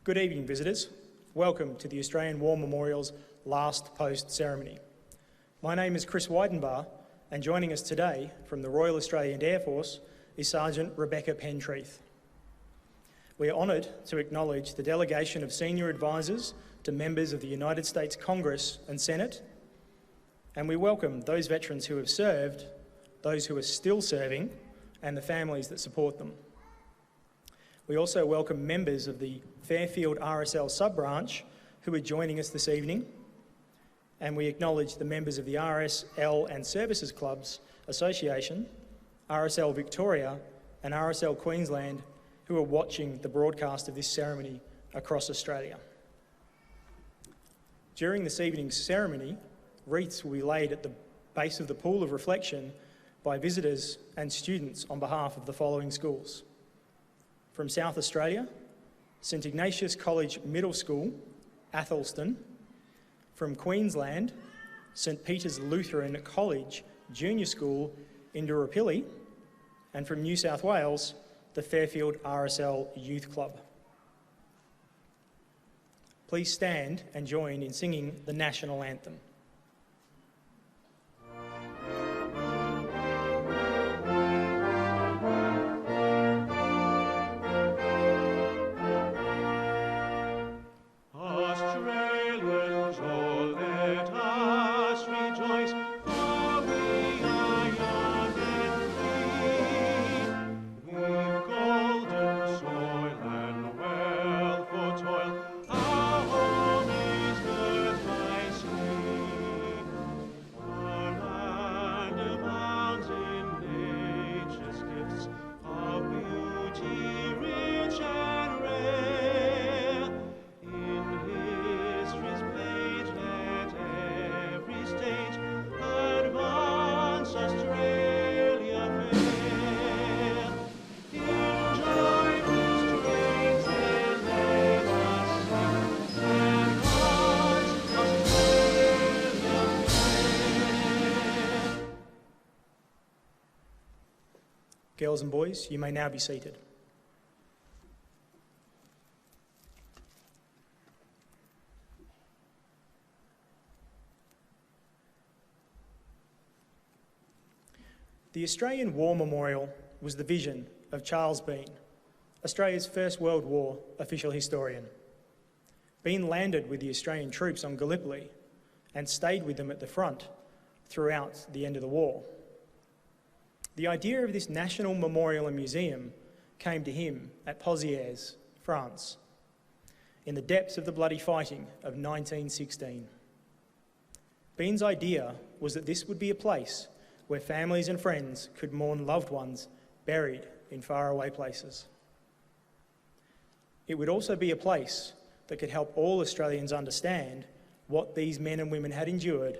Good evening, visitors. Welcome to the Australian War Memorial's last post ceremony. My name is Chris Weidenbar, and joining us today from the Royal Australian Air Force is Sergeant Rebecca Pentreath. We are honoured to acknowledge the delegation of senior advisors to members of the United States Congress and Senate, and we welcome those veterans who have served, those who are still serving, and the families that support them. We also welcome members of the Fairfield RSL sub-branch who are joining us this evening, and we acknowledge the members of the RSL and Services Clubs Association, RSL Victoria and RSL Queensland who are watching the broadcast of this ceremony across Australia. During this evening's ceremony, wreaths will be laid at the base of the pool of reflection by visitors and students on behalf of the following schools. From South Australia, St Ignatius College Middle School, Athelston. From Queensland, St Peter's Lutheran College Junior School, Indooroopilly. And from New South Wales, the Fairfield RSL Youth Club. Please stand and join in singing the National Anthem. Girls and boys, you may now be seated. The Australian War Memorial was the vision of Charles Bean, Australia's First World War official historian. Bean landed with the Australian troops on Gallipoli and stayed with them at the front throughout the end of the war. The idea of this national memorial and museum came to him at Pozières, France, in the depths of the bloody fighting of 1916. Bean's idea was that this would be a place where families and friends could mourn loved ones buried in faraway places. It would also be a place that could help all Australians understand what these men and women had endured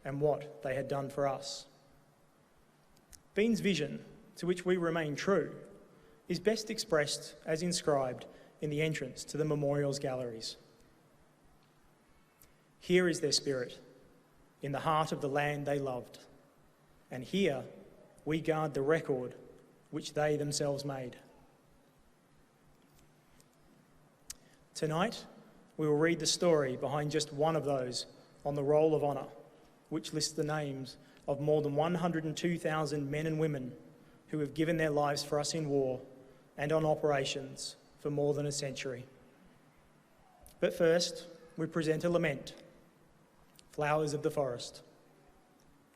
and what they had done for us. Bean's vision, to which we remain true, is best expressed as inscribed in the entrance to the memorial's galleries. Here is their spirit, in the heart of the land they loved, and here we guard the record which they themselves made. Tonight, we will read the story behind just one of those on the Roll of Honour, which lists the names of more than 102,000 men and women who have given their lives for us in war and on operations for more than a century. But first, we present a lament, Flowers of the Forest.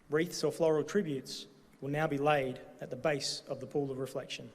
Wreaths or floral tributes will now be laid at the base of the pool of reflection.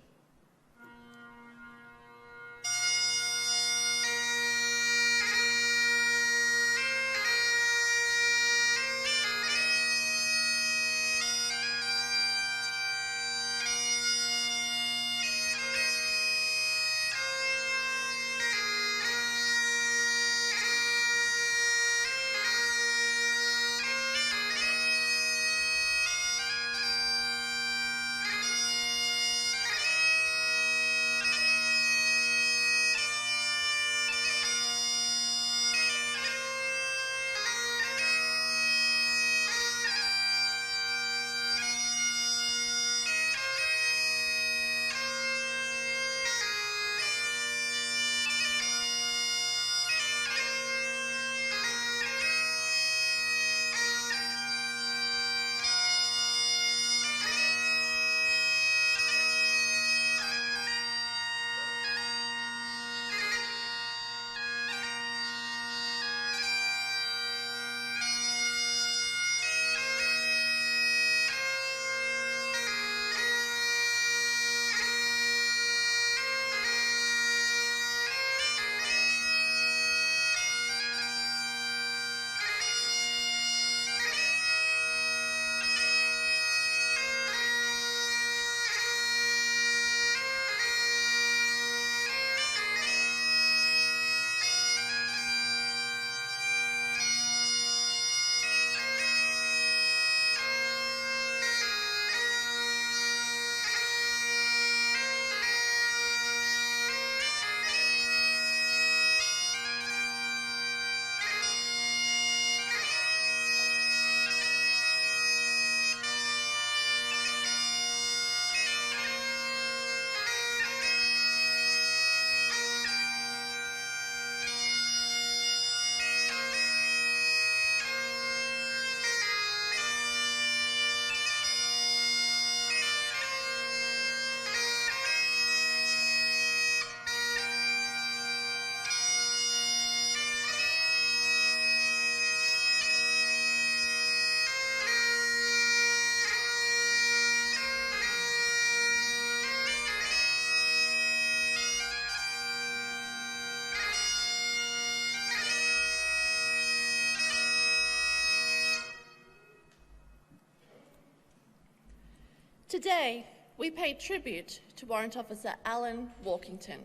Today, we pay tribute to Warrant Officer Alan Walkington.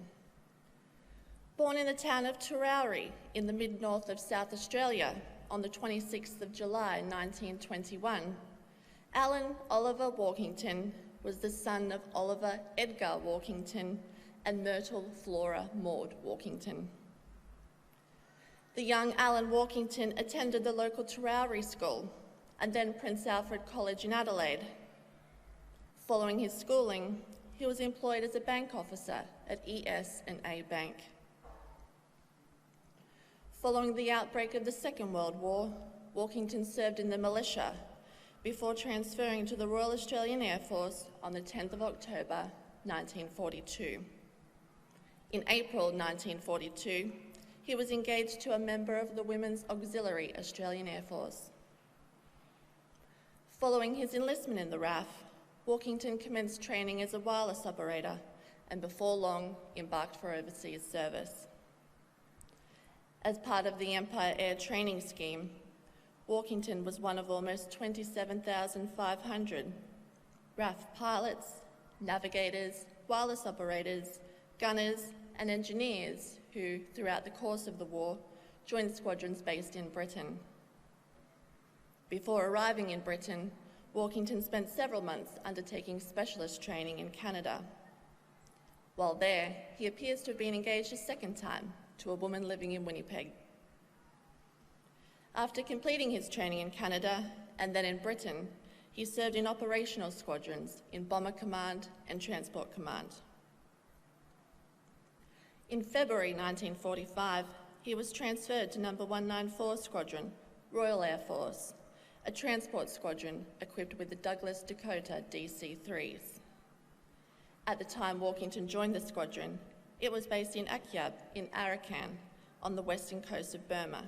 Born in the town of Toorawri in the mid-north of South Australia on the 26th of July 1921, Alan Oliver Walkington was the son of Oliver Edgar Walkington and Myrtle Flora Maud Walkington. The young Alan Walkington attended the local Toorawri school and then Prince Alfred College in Adelaide. Following his schooling, he was employed as a bank officer at ES&A Bank. Following the outbreak of the Second World War, Walkington served in the militia before transferring to the Royal Australian Air Force on the 10th of October 1942. In April 1942, he was engaged to a member of the Women's Auxiliary Australian Air Force. Following his enlistment in the RAF, Walkington commenced training as a wireless operator and before long embarked for overseas service. As part of the Empire Air Training Scheme, Walkington was one of almost 27,500 RAF pilots, navigators, wireless operators, gunners and engineers who, throughout the course of the war, joined squadrons based in Britain. Before arriving in Britain, Walkington spent several months undertaking specialist training in Canada. While there, he appears to have been engaged a second time to a woman living in Winnipeg. After completing his training in Canada and then in Britain, he served in operational squadrons in Bomber Command and Transport Command. In February 1945, he was transferred to No. 194 Squadron, Royal Air Force, a transport squadron equipped with the Douglas Dakota DC-3s. At the time Walkington joined the squadron, it was based in Akyab in Arakan on the western coast of Burma,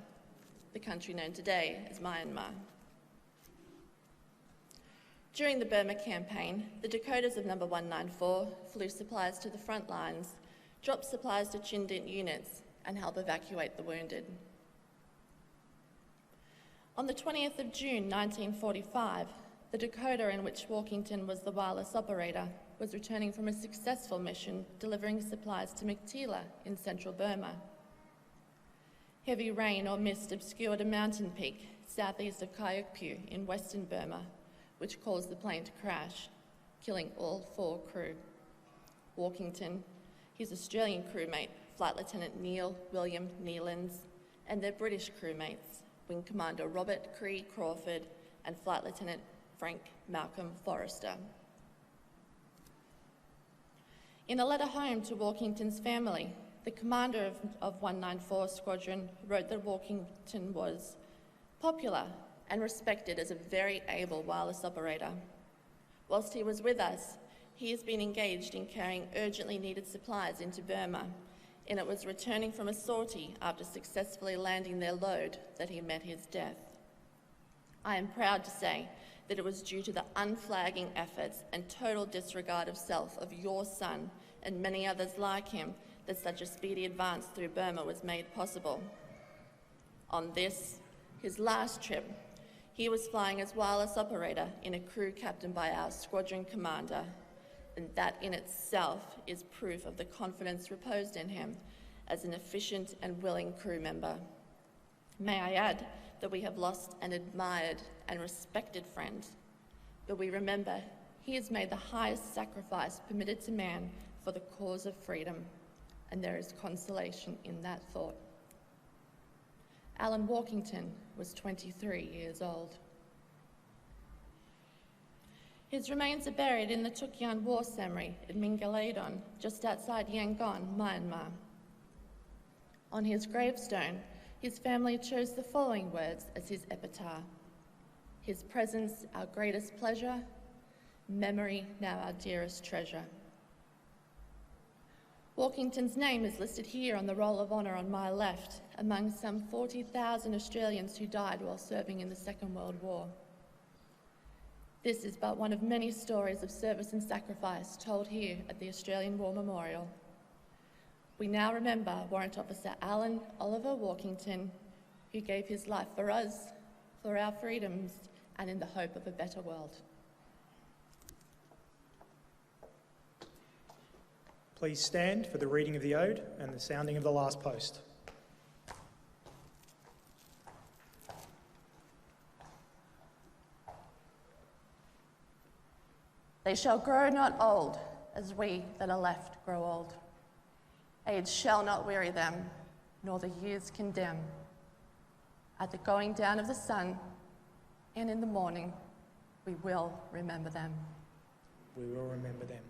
the country known today as Myanmar. During the Burma campaign, the Dakotas of No. 194 flew supplies to the front lines, dropped supplies to Chindit units, and helped evacuate the wounded. On the 20th of June 1945, the Dakota in which Walkington was the wireless operator was returning from a successful mission delivering supplies to Miktila in central Burma. Heavy rain or mist obscured a mountain peak southeast of Kayukpu in western Burma, which caused the plane to crash, killing all 4 crew. Walkington, his Australian crewmate, Flight Lieutenant Neil William Nealons, and their British crewmates, Wing Commander Robert Cree Crawford and Flight Lieutenant Frank Malcolm Forrester. In a letter home to Walkington's family, the commander of 194 Squadron wrote that Walkington was popular and respected as a very able wireless operator. Whilst he was with us, he has been engaged in carrying urgently needed supplies into Burma, and it was returning from a sortie after successfully landing their load that he met his death. I am proud to say that it was due to the unflagging efforts and total disregard of self of your son and many others like him that such a speedy advance through Burma was made possible. On this, his last trip, he was flying as wireless operator in a crew captained by our squadron commander, and that in itself is proof of the confidence reposed in him as an efficient and willing crew member. May I add that we have lost an admired and respected friend, but we remember he has made the highest sacrifice permitted to man for the cause of freedom, and there is consolation in that thought. Alan Walkington was 23 years old. His remains are buried in the Tukyan War Cemetery in Mingaladon, just outside Yangon, Myanmar. On his gravestone, his family chose the following words as his epitaph: "His presence, our greatest pleasure, memory, now our dearest treasure." Walkington's name is listed here on the Roll of Honour on my left, among some 40,000 Australians who died while serving in the Second World War. This is but one of many stories of service and sacrifice told here at the Australian War Memorial. We now remember Warrant Officer Alan Oliver Walkington, who gave his life for us, for our freedoms, and in the hope of a better world. Please stand for the reading of the ode and the sounding of the last post. They shall grow not old, as we that are left grow old. Age shall not weary them, nor the years condemn. At the going down of the sun, and in the morning, we will remember them. We will remember them.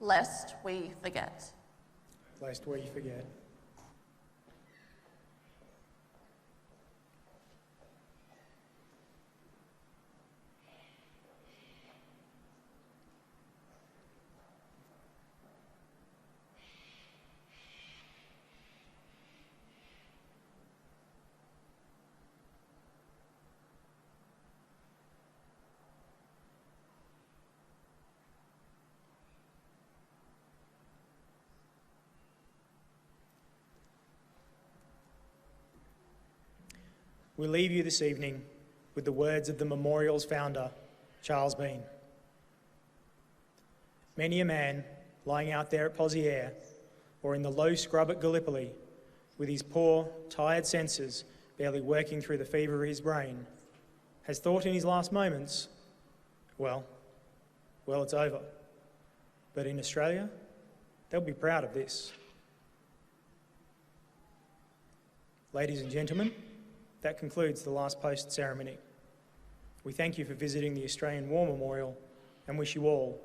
Lest we forget. Lest we forget. We leave you this evening with the words of the memorial's founder, Charles Bean. Many a man lying out there at Pozieres or in the low scrub at Gallipoli, with his poor, tired senses barely working through the fever of his brain, has thought in his last moments, well, it's over. But in Australia, they'll be proud of this. Ladies and gentlemen, that concludes the last post ceremony. We thank you for visiting the Australian War Memorial and wish you all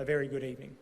a very good evening.